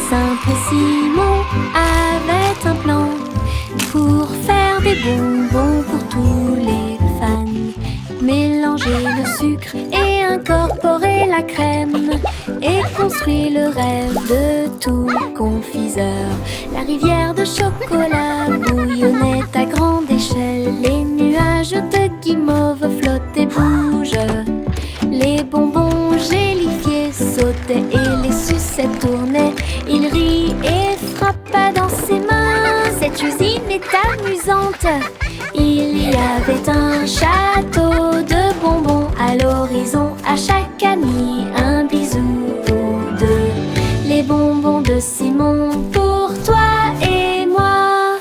simple Simon avait un plan pour faire des bonbons pour tous les fans. Mélanger le sucre et incorporer la crème et construire le rêve de tout confiseur. La rivière de chocolat bouillonnait à grande échelle. Les nuages de guimauve flottaient, bougent. Les bonbons gélifiés sautaient et les sucettes tournaient. Il rit et frappa dans ses mains. Cette usine est amusante. Il y avait un château de bonbons à l'horizon. À chaque ami un bisou ou deux. Les bonbons de Simon pour toi et moi.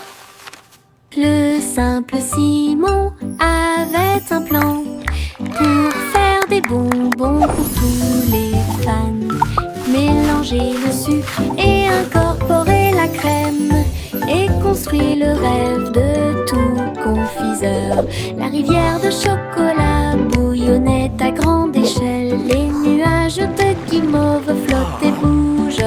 Le simple Simon avait un plan pour faire des bonbons pour tous les fans. Mélanger le sucre et incorporer la crème et construire le rêve de tout confiseur. La rivière de chocolat bouillonnait à grande échelle. Les nuages de guimauve flottaient, bougent.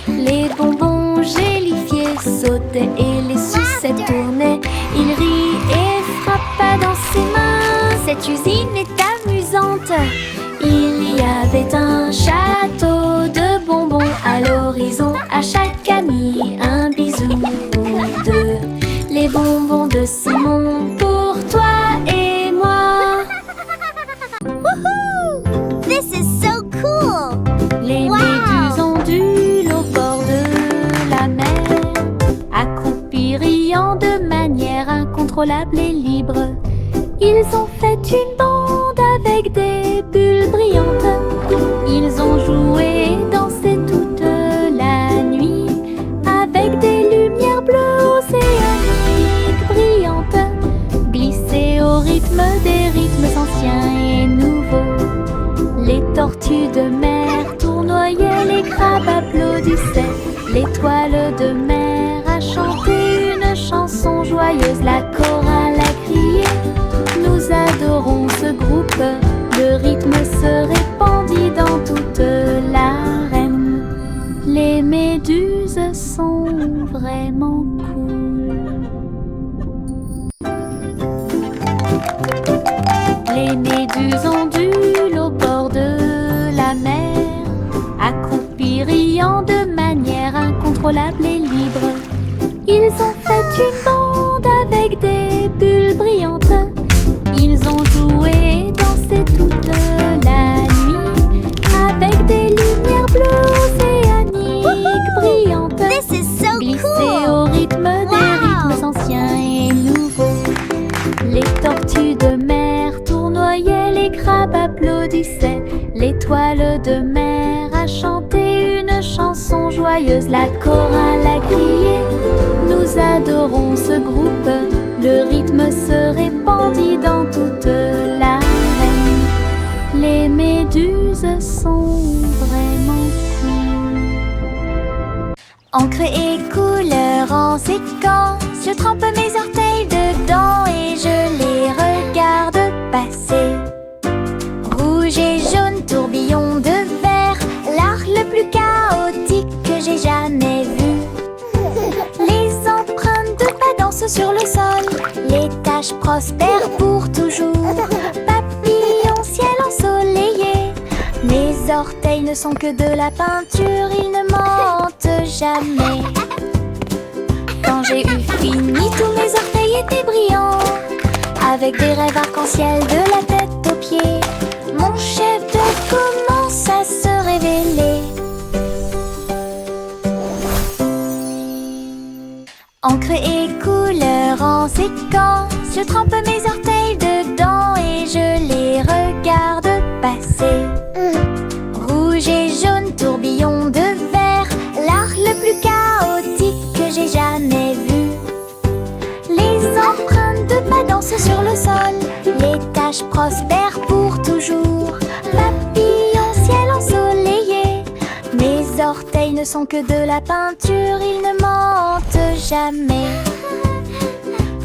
Les bonbons gélifiés sautaient et les sucettes tournaient. Il rit et frappa dans ses mains. Cette usine est amusante. Il y avait un château de bonbons à l'horizon. À chaque ami un bisou ou deux. Les bonbons de Simon pour toi et moi. Woohoo! This is so cool! Les Wow! méduses ondulent au bord de la mer, accroupis riant de manière incontrôlable et libre. Ils ont fait une bande avec des bulles brillantes. Ils ont joué et dansé toute la nuit avec des lumières bleues océaniques brillantes, glissées au rythme des rythmes anciens et nouveaux. Les tortues de mer tournoyaient, les crabes applaudissaient. L'étoile de mer a chanté une chanson joyeuse. La chorale a crié, nous adorons ce groupe. Le rythme se répandit dans toute l'arène. Les méduses sont vraiment cool. Les méduses ondulent au bord de la mer, accroupis riant de manière incontrôlable et libre. Ils ont fait une bande avec des bulles brillantes. Ils ont joué et dansé toute la nuit avec des lumières bleues océaniques brillantes, This is so glissées cool! au rythme des Wow! rythmes anciens et nouveaux. Les tortues de mer tournoyaient, les crabes applaudissaient. L'étoile de mer a chanté une chanson joyeuse. La chorale a crié, nous adorons ce groupe. Le rythme se répandit dans toute l'arène. Les méduses sont vraiment cool. Encre et couleur en séquence, je trempe mes orteils dedans et je les regarde passer. Rouge et jaune, tourbillon de verre, l'art le plus chaotique que j'ai jamais vu. Les empreintes de pas dansent sur le sol, les taches prospèrent pour toujours. Papillon, ciel ensoleillé, mes orteils ne sont que de la peinture, ils ne mentent jamais. Quand j'ai eu fini, tous mes orteils étaient brillants, avec des rêves arc-en-ciel de la tête aux pieds. Mon chef-d'œuvre commence à se révéler. Encre et couleur en séquence, je trempe mes orteils dedans et je les regarde passer. Rouge et jaune, tourbillon de verre, l'art le plus chaotique que j'ai jamais vu. Les empreintes de pas dansent sur le sol, les taches prospèrent pour toujours. Papillon, ciel ensoleillé, mes orteils ne sont que de la peinture, ils ne mentent jamais.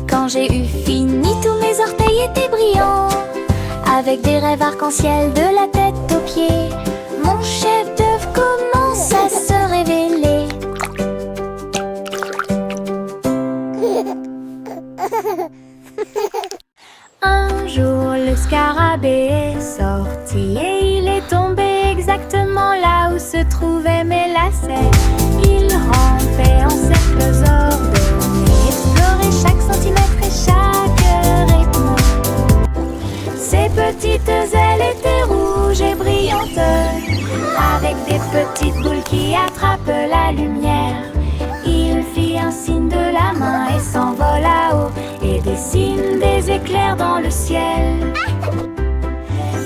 Quand j'ai eu fini, tous mes orteils étaient brillants, avec des rêves arc-en-ciel de la tête aux pieds. Mon chef-d'œuvre commence à se révéler. mes lacets. Il rampait en cercles ordonnés, explorait chaque centimètre et chaque rythme. Ses petites ailes étaient rouges et brillantes, avec des petites boules qui attrapent la lumière. Il fit un signe de la main et s'envola haut et dessine des éclairs dans le ciel.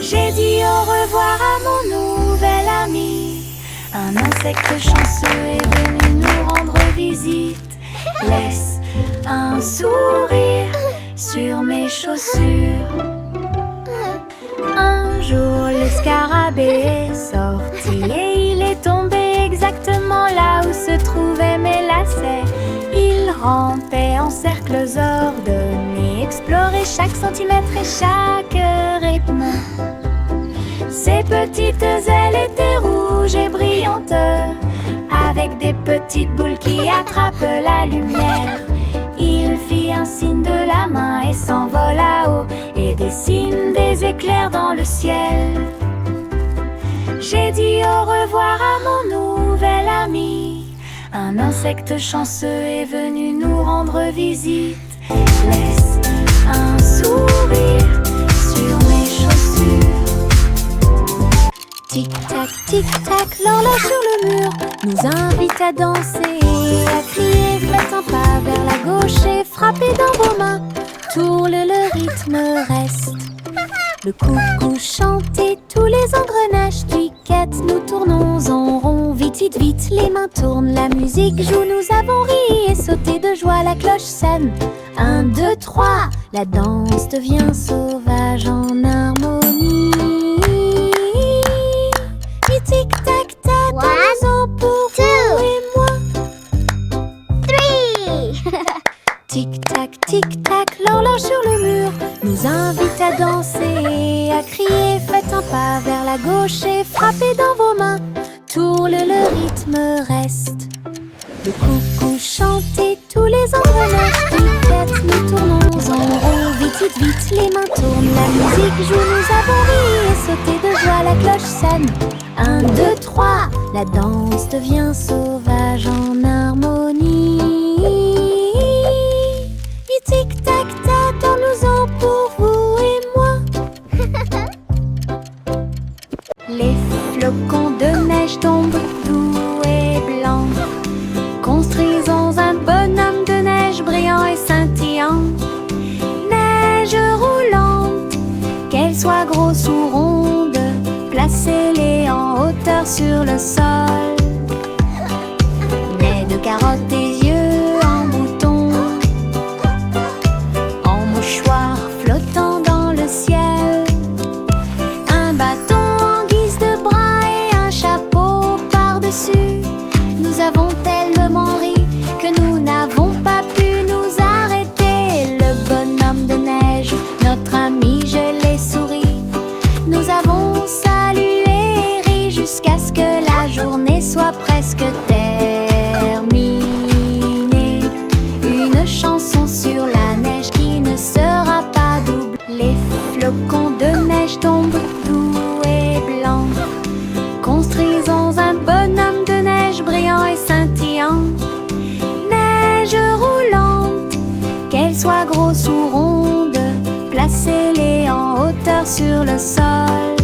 J'ai dit au revoir à mon nouvel ami. Un insecte chanceux est venu nous rendre visite. Laisse un sourire sur mes chaussures. Un jour le scarabée est sorti et il est tombé exactement là où se trouvaient mes lacets. Il rampait en cercles ordonnés, explorait chaque centimètre et chaque rythme. Ses petites ailes étaient rouges et brillantes, avec des petites boules qui attrapent la lumière. Il fit un signe de la main et s'envola haut et dessine des éclairs dans le ciel. J'ai dit au revoir à mon nouvel ami. Un insecte chanceux est venu nous rendre visite. Laisse un sourire sur mes chaussures. Tic-tac, l'horloge sur le mur nous invite à danser et à crier. Faites un pas vers la gauche et frappez dans vos mains. Tourne, le rythme reste. Le coucou chante et tous les engrenages cliquettent. Nous tournons en rond, vite, vite, vite. Les mains tournent, la musique joue. Nous avons ri et sauté de joie. La cloche sonne. 1, 2, 3. La danse devient sauvage en harmonie. Tic-tac-tac, dansons pour vous et moi. 3. Tic-tac, l'horloge sur le mur nous invite à danser et à crier. Faites un pas vers la gauche et frappez dans vos mains. Tourne, le rythme reste. Le coucou chante et tous les engrenages cliquettent. Nous tournons en rond, vite, vite, vite. Les mains tournent, la musique joue. Nous avons ri et sauté de joie. La cloche sonne. 1, 2, 3. La danse devient sauvage en harmonie. Tic-tac-tac, dansons pour vous et moi. Les flocons de neige tombent doux et blancs. Construisons un bonhomme de neige brillant et scintillant. Neige roulante, qu'elle soit grosse ou ronde, placez-les en hauteur sur le sol. Nez de carottes et yeux en bouton, en mouchoir flottant dans le ciel. Un bâton en guise de bras et un chapeau par-dessus. Nous avons tellement ri que nous n'avons pas pu nous arrêter. Le bonhomme de neige, notre ami, je l'ai souri. Nous avons salué et ri jusqu'à ce que la journée soit presque terminée. Une chanson sur la neige qui ne sera pas double. Les flocons de neige tombent doux et blancs. Construisons un bonhomme de neige brillant et scintillant. Neige roulante, qu'elle soit grosse ou ronde, placez-les en hauteur sur le sol.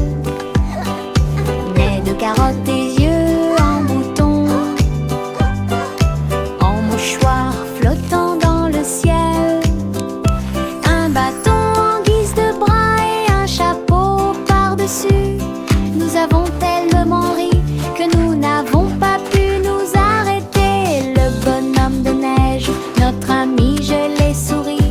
Nez de carottes et yeux en bouton, en mouchoir flottant dans le ciel. Un bâton en guise de bras et un chapeau par-dessus. Nous avons tellement ri que nous n'avons pas pu nous arrêter. Le bonhomme de neige, notre ami, je l'ai souri.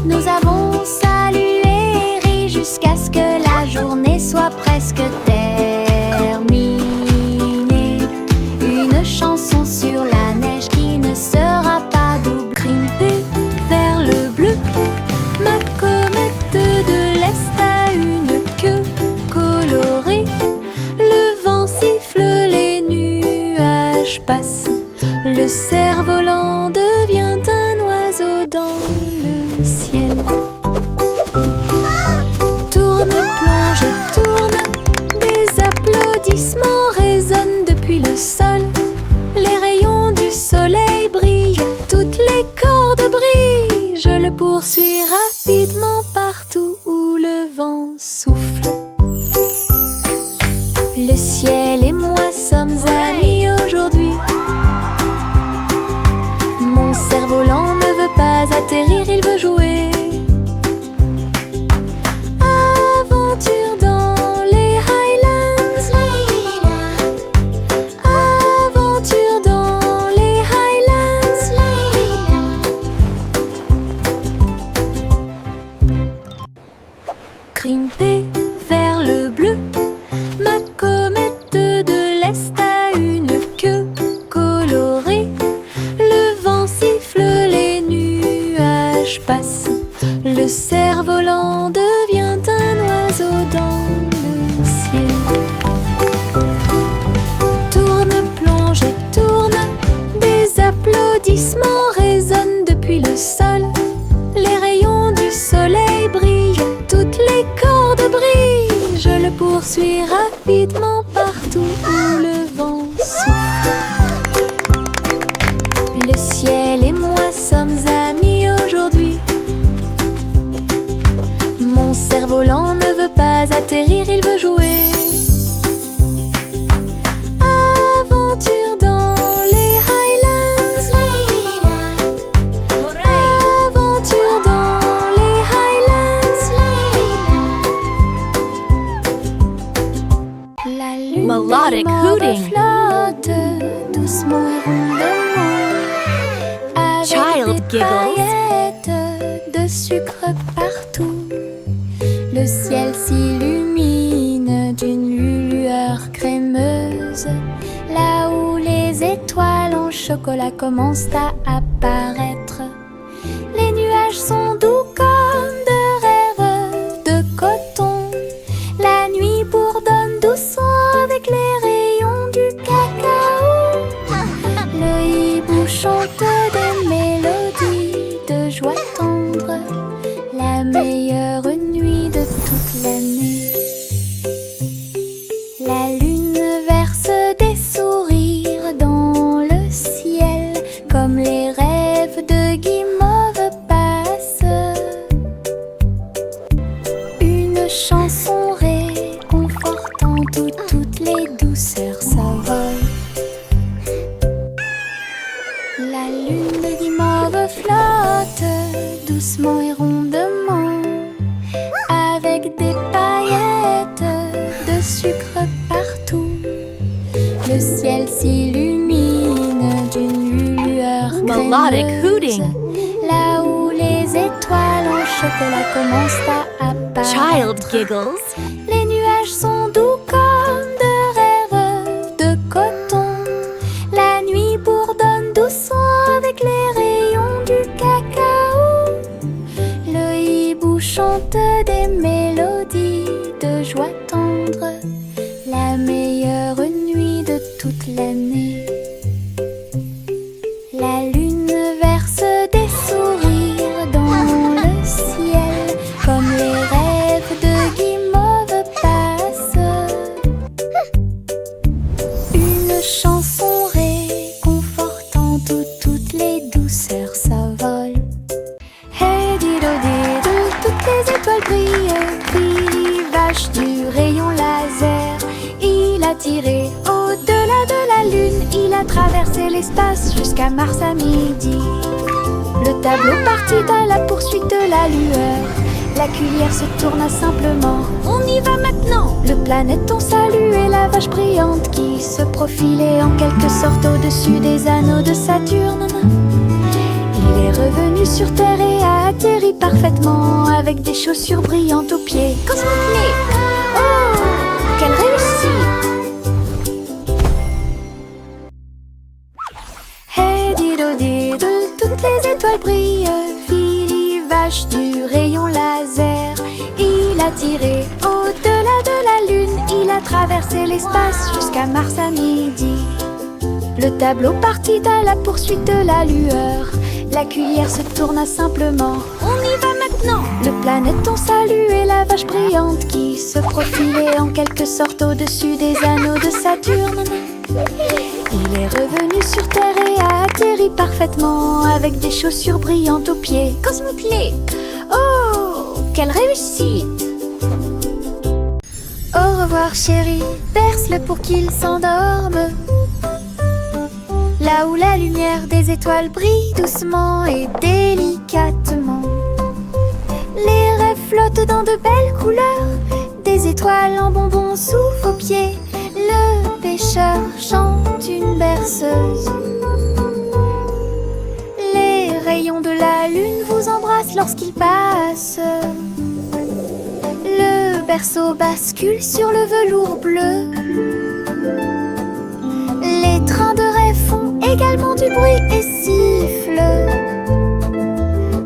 Nous avons salué et ri jusqu'à ce que la journée soit presque terminée. Une chanson sur la neige qui ne sera pas double. Grimper vers le bleu, ma comète de l'Est a une queue colorée. Le vent siffle, les nuages passent. Le cerf-volant devient un oiseau dans le ciel. Tourne, plonge, tourne. Des applaudissements résonnent depuis le sol. Les rayons du soleil brillent, toutes les cordes brillent. Je le poursuis rapidement partout où le vent souffle. Le ciel et moi sommes amis aujourd'hui. Mon cerf-volant ne veut pas atterrir, il veut jouer. Aventure dans les Highlands. Aventure dans les Highlands. Grimper vers le bleu. Ma comète de l'Est a une queue colorée. Le vent siffle, les nuages passent. Le cerf-volant devient un oiseau dans le ciel. Tourne, plonge et tourne. Des applaudissements résonnent depuis le sol. Les rayons du soleil brillent, toutes les cordes brillent. Je le poursuis rapidement partout où le vent souffle. Le ciel et moi sommes amis aujourd'hui. Mon cerf-volant ne veut pas atterrir, il veut jouer. Aventure dans les Highlands. Aventure dans les Highlands. La lune Melodic hooting. flotte doucement et rondement, avec Child des giggles. paillettes de sucre partout. Le ciel s'illumine d'une lueur crémeuse, là où les étoiles en chocolat commencent à apparaître. Les nuages sont doux comme de rêves de coton. La nuit bourdonne doucement avec les rayons du cacao. Le hibou chante des mélodies de joie tendre, la meilleure nuit de toute l'année. La lune verse des sourires dans le ciel, comme les rêves de guimauve passent. Une chanson réconfortante où toutes les douceurs s'envolent. La lune de guimauve flotte doucement et rondement, avec des paillettes de sucre partout. Le ciel s'illumine d'une lueur Melodic crémeuse, hooting. là où les étoiles en chocolat commencent à apparaître. Child giggles. Les nuages sont doux comme de rêves de coton. La nuit bourdonne doucement avec les rayons du cacao. Le hibou chante des mélodies de joie tendre, la meilleure nuit de toute l'année. La lune verse des sourires dans le ciel, comme les rêves de guimauve passent. Une chanson réconfortante où toutes les douceurs s'envolent. Hey dido dido, toutes les étoiles brillent. Billy vache du rayon laser, il a tiré au-delà de la lune. Il a traversé l'espace jusqu'à Mars à midi. Le tableau partit à la poursuite de la lueur. La cuillère se tourna simplement. On y va maintenant. Le planéton saluait la vache brillante qui se profilait en quelque sorte au-dessus des anneaux de Saturne. Il est revenu sur Terre et a atterri parfaitement avec des chaussures brillantes aux pieds. Cosmoplay! Oh, quelle réussite! Hey dido dido, toutes les étoiles brillent. Billy vache du rayon laser, il a tiré au-delà de la lune. Il a traversé l'espace jusqu'à Mars à midi. Le tableau partit à la poursuite de la lueur. La cuillère se tourna simplement. On y va maintenant. Le planéton saluait la vache brillante qui se profilait en quelque sorte au-dessus des anneaux de Saturne. Il est revenu sur terre et a atterri parfaitement avec des chaussures brillantes aux pieds. Cosmoclé. Oh, quelle réussite! Au revoir chérie, berce-le pour qu'il s'endorme. Là où la lumière des étoiles brille doucement et délicatement. Les rêves flottent dans de belles couleurs, des étoiles en bonbons sous vos pieds. Le pêcheur chante une berceuse. Les rayons de la lune vous embrassent lorsqu'il passe. Le berceau bascule sur le velours bleu. Les trains de rêve font également du bruit et sifflent.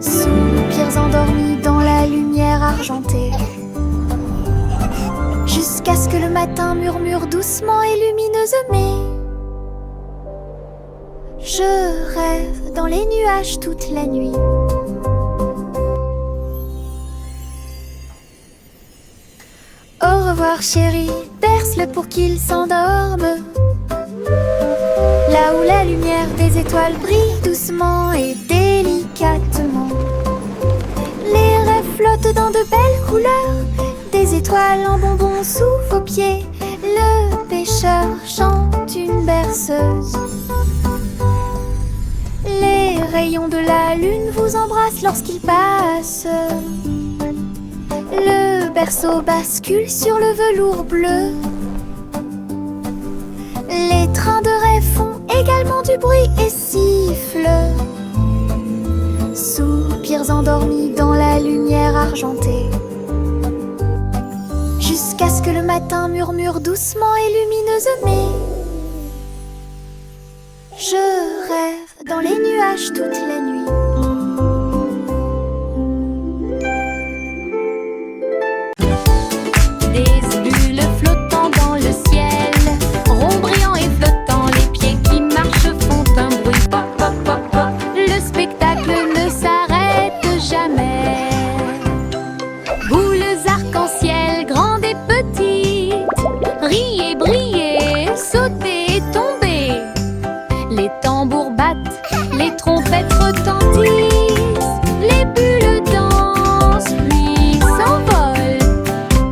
Soupirs endormis dans la lumière argentée. Jusqu'à ce que le matin murmure doucement et lumineusement. Je rêve dans les nuages toute la nuit. Au revoir chérie, berce-le pour qu'il s'endorme. Là où la lumière des étoiles brille doucement et délicatement. Les rêves flottent dans de belles couleurs, des étoiles en bonbons sous vos pieds. Le pêcheur chante une berceuse. Les rayons de la lune vous embrassent lorsqu'il passe. Le berceau bascule sur le velours bleu. Les trains de rêve font également du bruit et sifflent. Soupirs endormis dans la lumière argentée. Jusqu'à ce que le matin murmure doucement et lumineusement. Je rêve dans les nuages toute la nuit. Des bulles flottant dans le ciel, ronds brillants et flottants, les pieds qui marchent font un bruit pop pop pop pop. Le spectacle ne s'arrête jamais. Boules arc-en-ciel, grandes et petites, riez, brillez, sautez et tombez. Les tambours battent, les trompettes retentissent, les bulles dansent puis s'envolent.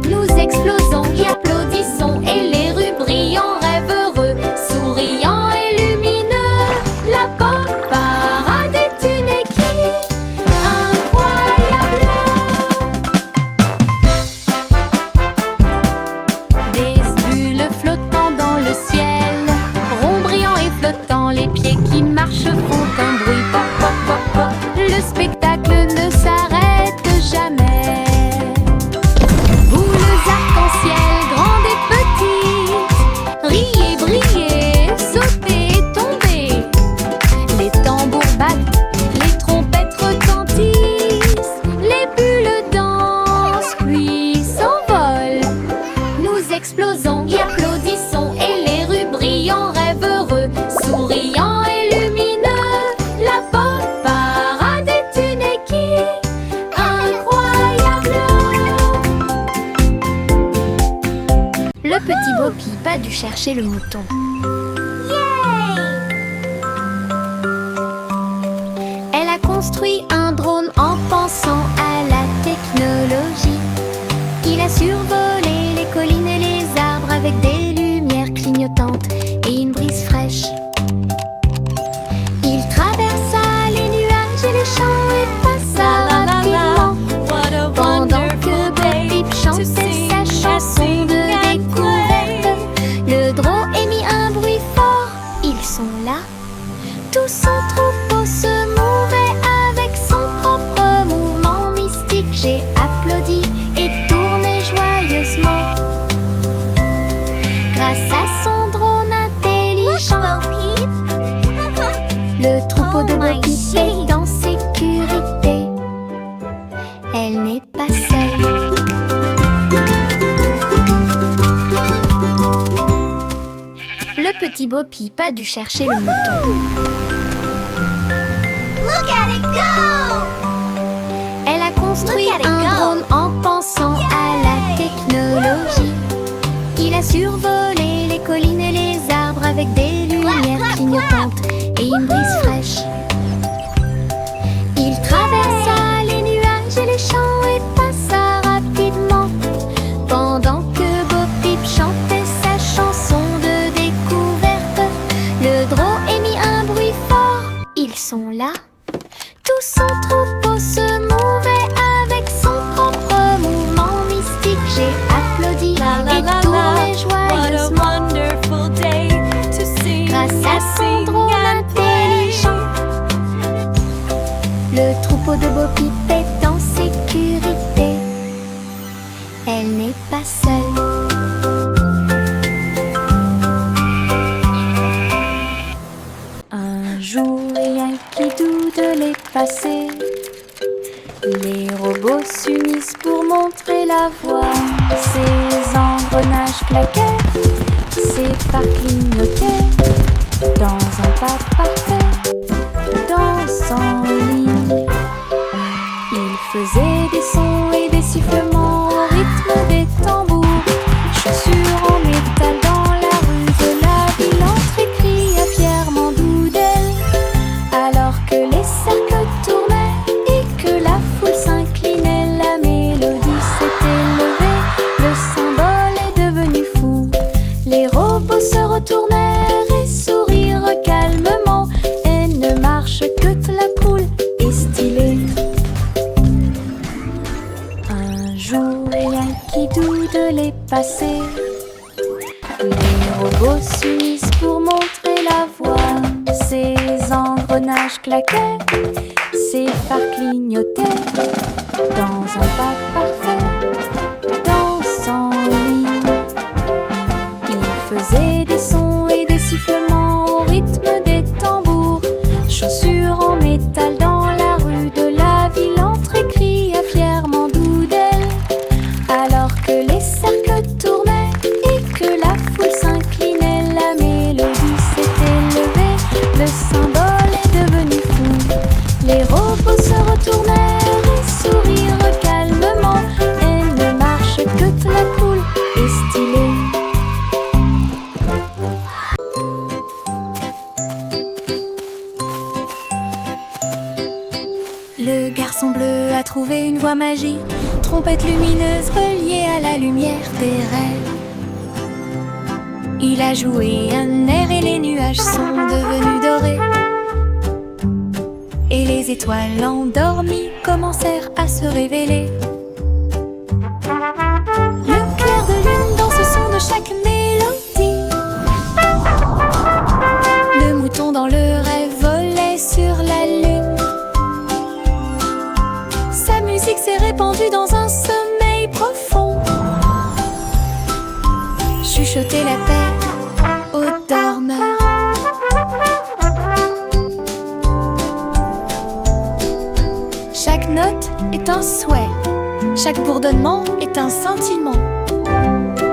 Nous explosons et applaudissons et les rues brillent en rêve heureux, souriants et lumineux. La pop parade est une équipe incroyable. Des bulles flottant dans le ciel, ronds brillants et flottants, les pieds qui marchent font un bruit pop pop pop pop. Le spectacle ne s'arrête jamais. Boules arc-en-ciel, grandes et petites, riez, brillez, sautez et tombez. Les tambours battent, les trompettes retentissent, les bulles dansent puis s'envolent. Nous explosons et applaudissons et les rues brillent en rêve heureux, souriants et lumineux. La pop parade est une équipe incroyable. Le petit Bo Peep a dû chercher le mouton. Elle a construit un drone en pensant à la technologie. Il a survolé les collines et les arbres avec des lumières clignotantes et une brise fraîche. Il traversa les nuages et les champs et passa rapidement. Pendant que Bo Peep chantait sa chanson de découverte, le drone émit un bruit fort. Ils sont là. Tout son troupeau se mouvait avec son propre mouvement mystique. J'ai applaudi et tourné joyeusement. Grâce à son drone intelligent, le troupeau de Bo Peep est en sécurité. Elle n'est pas seule. Le petit Bo Peep a dû chercher le mouton. Look at it go! Elle a construit Look at it un go. drone en pensant à la technologie. Il a survolé les collines et les arbres avec des lumières clignotante et une brise fraîche. Il traversa les nuages et les champs et passa rapidement, pendant que Bo Peep chantait sa chanson de découverte. Le drôle émit un bruit fort. Ils sont là. Tout son troupeau se mouvait avec son propre mouvement mystique. J'ai applaudi et tourné joyeusement wonderful day to see grâce à son drôle intelligent. Le troupeau de Bo Peep est en sécurité. Elle n'est pas seule. Un jour, rien qui doute de les passer. Les robots s'unissent pour montrer la voie. Ces engrenages claquaient, ces phares clignotaient. Dans un pas parfait, dansant en ligne, ils faisaient des sons et des sifflements au rythme des tambours. Chaussures en métal dans la rue de la ville, entrée cria fièrement Doodle. Alors que les cercles tournaient et que la foule s'inclinait, la mélodie s'est élevée, le symbole est devenu fou. Les robots se retournèrent et sourirent calmement, et ne marche que la poule est stylée. Un jour, rien qui doute les passer. Les robots s'unissent pour montrer la voie. Ces engrenages claquaient, ces phares clignotaient. Dans un pas parfait, dansant en ligne, ils faisaient des sons et des sifflements au rythme des tambours. Chaussures en métal dans la rue de la ville, entrée cria fièrement Doodle. Alors que les cercles tournaient et que la foule s'inclinait, la mélodie s'est élevée, le symbole est devenu fou. Les robots se retournèrent et sourirent calmement, et ne marche que la poule est stylée. Le garçon bleu a trouvé une voie magique, trompette lumineuse reliée à la lumière des rêves. Il a joué un air et les nuages sont devenus dorés. Et les étoiles endormies commencèrent à se révéler. Le clair de lune dans ce son de chaque mélodie. Le mouton dans le rêve volait sur la lune. Sa musique s'est répandue dans un sommeil profond. Chuchoter la paix aux dormeurs. Chaque note est un souhait, chaque bourdonnement est un sentiment.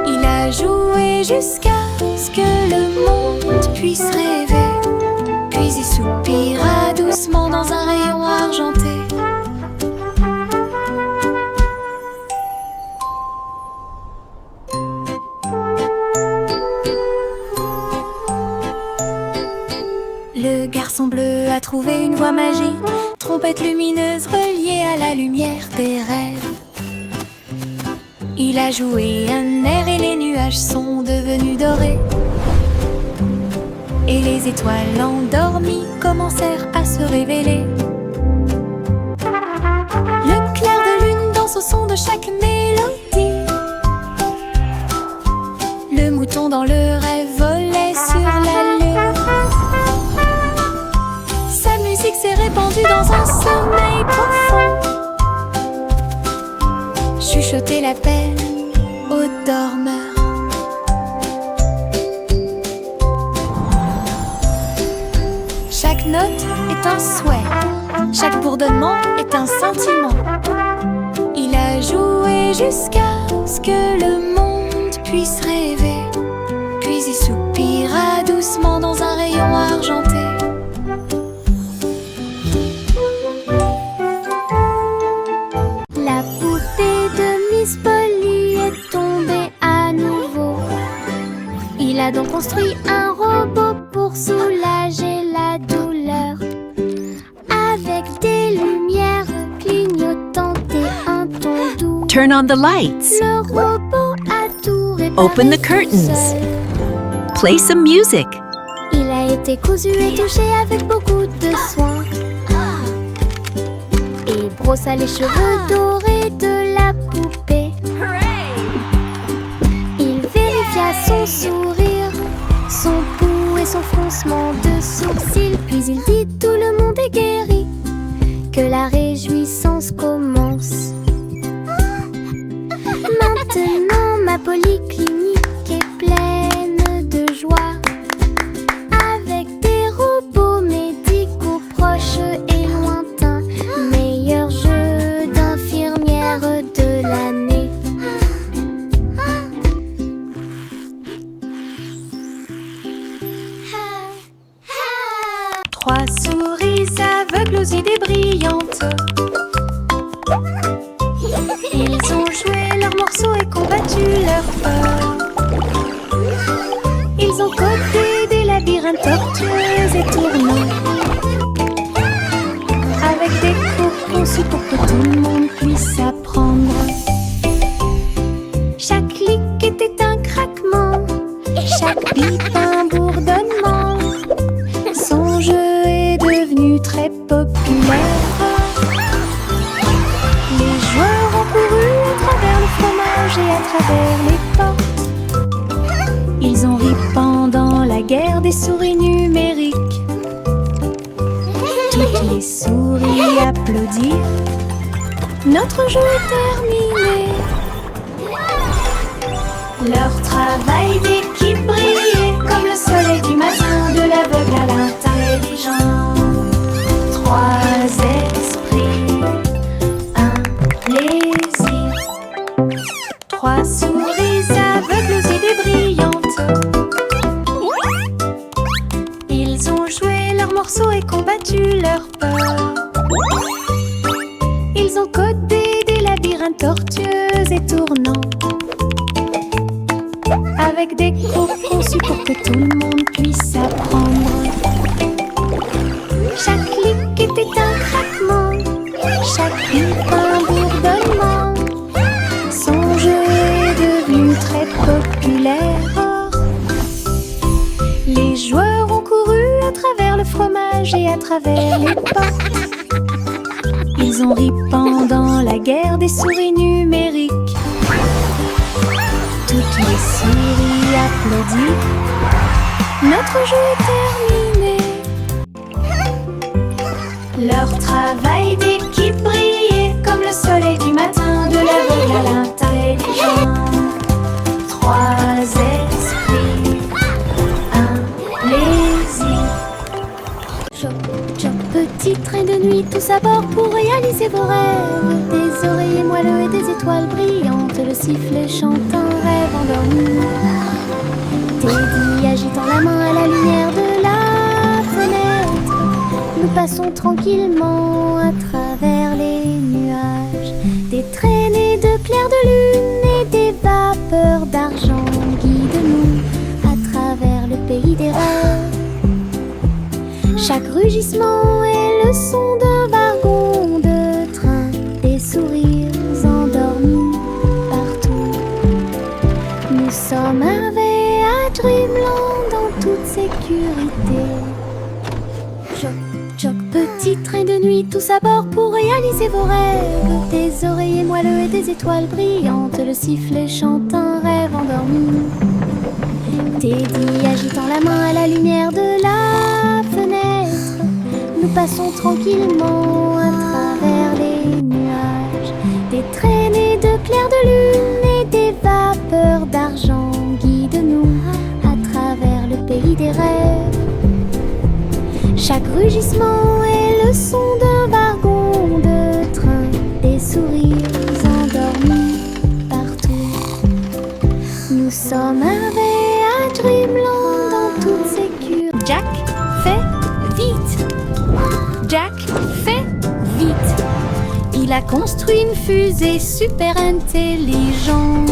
Il a joué jusqu'à ce que le monde puisse rêver, puis il soupira doucement dans un rayon argenté. Le garçon bleu a trouvé une voie magique, trompette lumineuse reliée à la lumière des rêves. Il a joué un air et les nuages sont devenus dorés. Et les étoiles endormies commencèrent à se révéler. Le clair de lune danse au son de chaque mélodie. Le mouton dans le rêve volait sur la lune. Sa musique s'est répandue dans un sommeil profond. Chuchoter la paix aux dormeurs. Chaque note est un souhait, chaque bourdonnement est un sentiment. Il a joué jusqu'à ce que le monde puisse rêver, puis il soupira doucement dans un rayon argenté. La poupée de Miss Polly est tombée à nouveau. Il a donc construit un robot pour soulager Turn on the lights. Le robot a tout réparé. Open the tout curtains. seul. Play some music. Il a été cousu et touché avec beaucoup de soin. Il brossa les cheveux dorés de la poupée. Il vérifia son sourire, son pouls et son froncement de sourcils. Puis il dit: tout le monde est guéri, que la réjouissance commence. Maintenant ma polyclinique est pleine de joie, avec des robots médicaux proches et lointains, meilleur jeu d'infirmière de l'année. Trois souris aveugles aux idées brillantes. Ils ont joué leurs morceaux et combattu leur peur. Ils ont codé des labyrinthes tortueux et tournants, avec des cours conçus pour que tout le monde puisse apprendre. Chaque clic était un craquement, chaque bip un bourdonnement. Son jeu est devenu très populaire. Les joueurs ont couru à travers le fromage et à travers les portes. Ils ont ri pendant la guerre des souris numériques. Toutes les souris applaudirent. Notre jeu est terminé. Leur travail d'équipe brillait comme le soleil du matin, de l'aveugle à l'intelligent. Trois esprits, un plaisir. Trois souris aveugles aux idées brillantes. Ils ont joué leurs morceaux et combattu leur peur. Ils ont codé des labyrinthes tortueux et tournants, avec des cours conçus pour que tout le monde puisse apprendre. Chaque clic était un craquement, chaque bip un bourdonnement. Son jeu est devenu très populaire. Les joueurs ont couru à travers le fromage et à travers les portes. Ils ont ri pendant la guerre des souris numériques. Toutes les souris applaudissent. Notre jeu est terminé. Leur travail d'équipe brillait comme le soleil du matin, de l'aveugle à l'intelligent. Trois esprits, un plaisir. Choc, choc, petit train de nuit, tous à bord pour réaliser vos rêves. Des oreillers moelleux et des étoiles brillantes, le sifflet chante un rêve endormi. Teddy agitant la main à la lumière de la fenêtre. Nous passons tranquillement à travers les nuages. Des traînées de clairs de lune et des vapeurs d'argent guident-nous à travers le pays des rêves. Chaque rugissement est le son d'un wagon de train, des sourires endormis partout. Nous sommes arrivés à Dreamland en toute sécurité. Choc, choc, petit train de nuit, tous à bord pour réaliser vos rêves. Des oreillers moelleux et des étoiles brillantes, le sifflet chante un rêve endormi. Teddy agitant la main à la lumière de la fenêtre. Nous passons tranquillement à travers les nuages. Des traînées de clairs de lune et des vapeurs d'argent guident-nous à travers le pays des rêves. Chaque rugissement est le son d'un wagon de train, des sourires endormis partout. Nous sommes arrivés à Dreamland en toute sécurité. Jack, fais vite! Jack, fais vite! Il a construit une fusée super intelligente.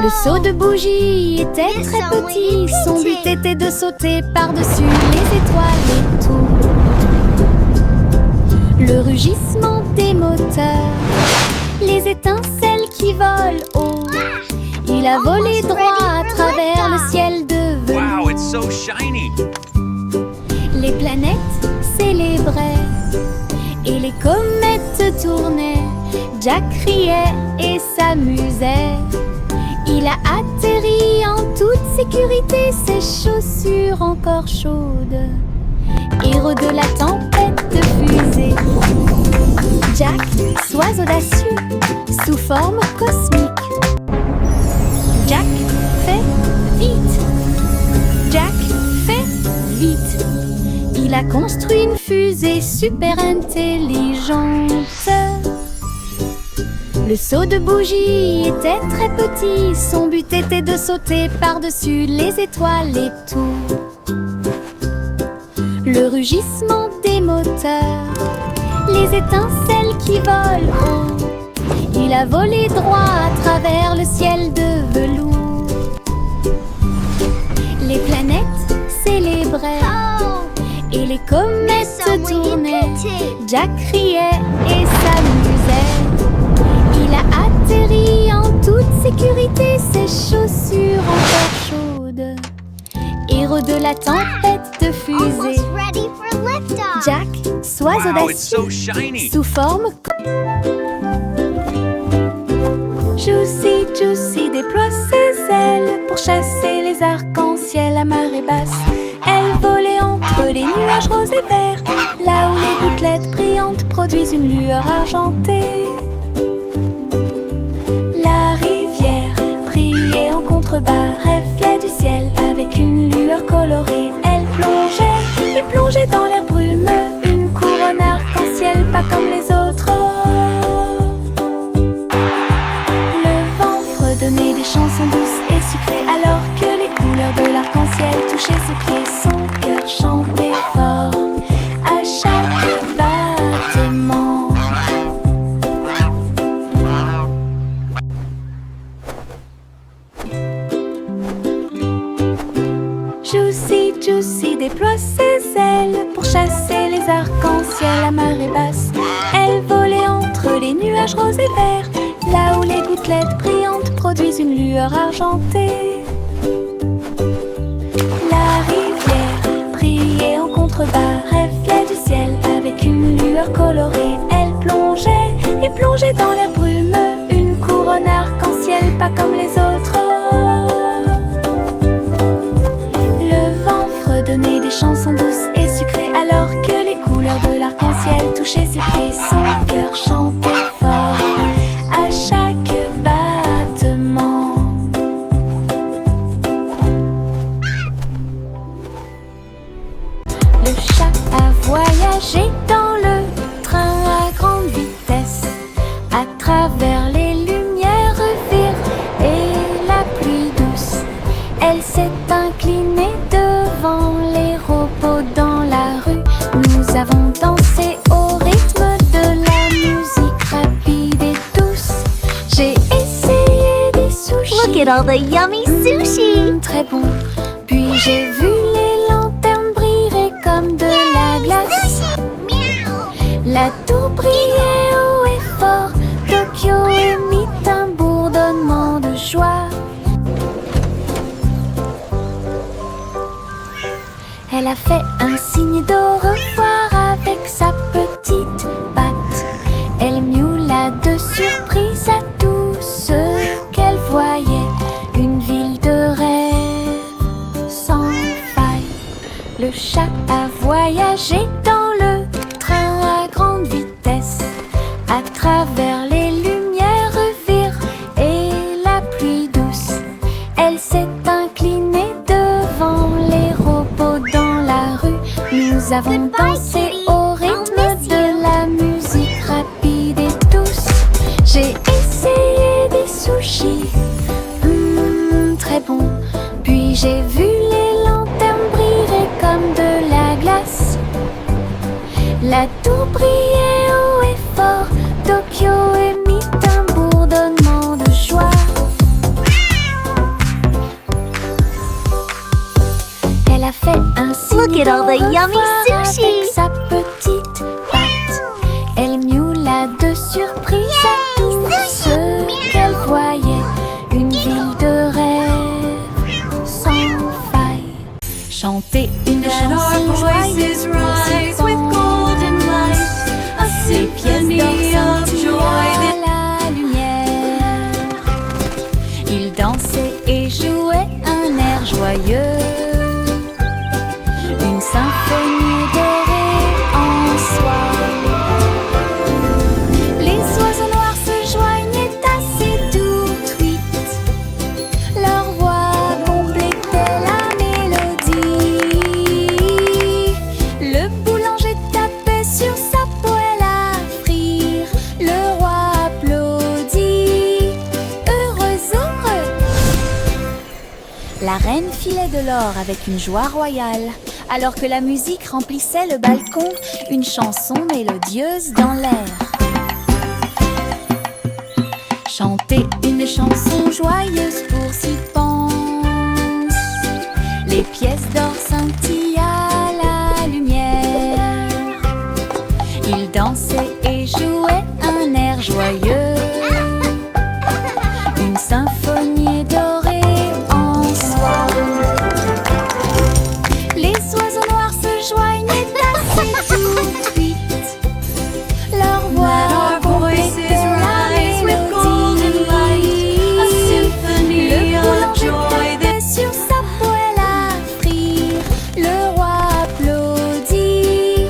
Le seau de bougie était très petit. Son but était de sauter par-dessus les étoiles et tout. le rugissement des moteurs, les étincelles qui volent haut. Il a volé droit à travers le ciel de velours. Wow, it's so shiny. Les planètes célébraient et les comètes tournaient. Jack riait et s'amusait. Il a atterri en toute sécurité, ses chaussures encore chaudes. Héros de la tempête de fusée. Jack, sois audacieux, sous forme cosmique. Jack, fais vite. Jack, fais vite. Il a construit une fusée super intelligente. Le seau de bougie était très petit. Son but était de sauter par-dessus les étoiles et tout. Le rugissement des moteurs, les étincelles qui volent haut. Il a volé droit à travers le ciel de velours. Les planètes célébraient et les comètes tournaient. Jack riait et s'amusait. Il a atterri en toute sécurité, ses chaussures encore chaudes. Héros de la tempête de fusée. Ready for liftoff. Jack, sois Wow, it's so audacieux, shiny. sous forme Juicy déploie ses ailes pour chasser les arcs-en-ciel à marée basse. Elle volait entre les nuages roses et verts, là où les gouttelettes brillantes produisent une lueur argentée. La rivière brillait en contrebas, reflet du ciel avec une lueur colorée. Elle plongeait et plongeait dans l'air brumeux, une couronne arc-en-ciel pas comme les autres. Le vent fredonnait des chansons douces et sucrées alors que les couleurs de l'arc-en-ciel touchaient ses pieds. Son cœur chantait fort à chaque battement. Juicy déploie ses ailes pour chasser les arcs-en-ciel à marée basse. Elle volait entre les nuages roses et verts, là où les gouttelettes brillantes produisent une lueur argentée. La rivière brillait en contrebas, reflet du ciel avec une lueur colorée. Elle plongeait et plongeait dans l'air brumeux, une couronne arc-en-ciel pas comme les autres. Donner des chansons douces et sucrées alors que les couleurs de l'arc-en-ciel touchaient ses pieds. Son cœur chantait fort à chaque battement. Le chat a voyagé dans le train à grande vitesse, à travers les lumières vives et la pluie douce. Elle s'est inclinée devant les robots dans la rue. Nous avons dansé au rythme de la musique rapide et douce. J'ai essayé des sushis. Look at all the yummy sushi! Très bon. Puis j'ai vu les lanternes briller comme de la glace. La tour brillait haut et fort. Tokyo émit un bourdonnement de joie. Elle a fait un signe d'au revoir avec sa petite patte. Elle miaula de surprise à tout ce qu'elle voyait. Une ville de rêve sans faille. Le chat a voyagé dans le train à grande vitesse, à travers les lumières vives et la pluie douce. Elle s'est inclinée devant les robots dans la rue. Nous avons dansé au rythme de la musique rapide et douce. J'ai essayé des sushis, très bon. Puis j'ai vu les lanternes briller comme de la glace. La tour brillait haut et fort. Tokyo émit un bourdonnement de joie. a fait un signe Look at all the yummy avec sushi! sa petite patte. chanson joyeuse pour ses pensées. Les pièces d'or scintillaient à la lumière. Il dansait et jouait un air joyeux, une symphonie dorée en soie. Les oiseaux noirs se joignaient à ces doux tweets. Leur voix complétait la mélodie. Le boulanger tapait sur sa poêle à frire. Le roi applaudit, heureux, heureux. La reine filait de l'or avec une joie royale, alors que la musique remplissait le balcon, une chanson mélodieuse dans l'air. Chanter une chanson joyeuse pour s'y pense. Les pièces d'or scintillent à la lumière. Il dansait et jouait un air joyeux, une symphonie dorée en soie. Les oiseaux noirs se joignaient à ces doux tweets. Leur voix complétait la mélodie. Le boulanger tapait sur sa poêle à frire. Le roi applaudit,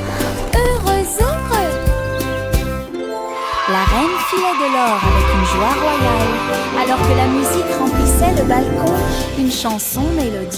heureux, heureux. La reine filait de l'or avec une joie royale, alors que la musique remplissait le balcon, une chanson mélodieuse.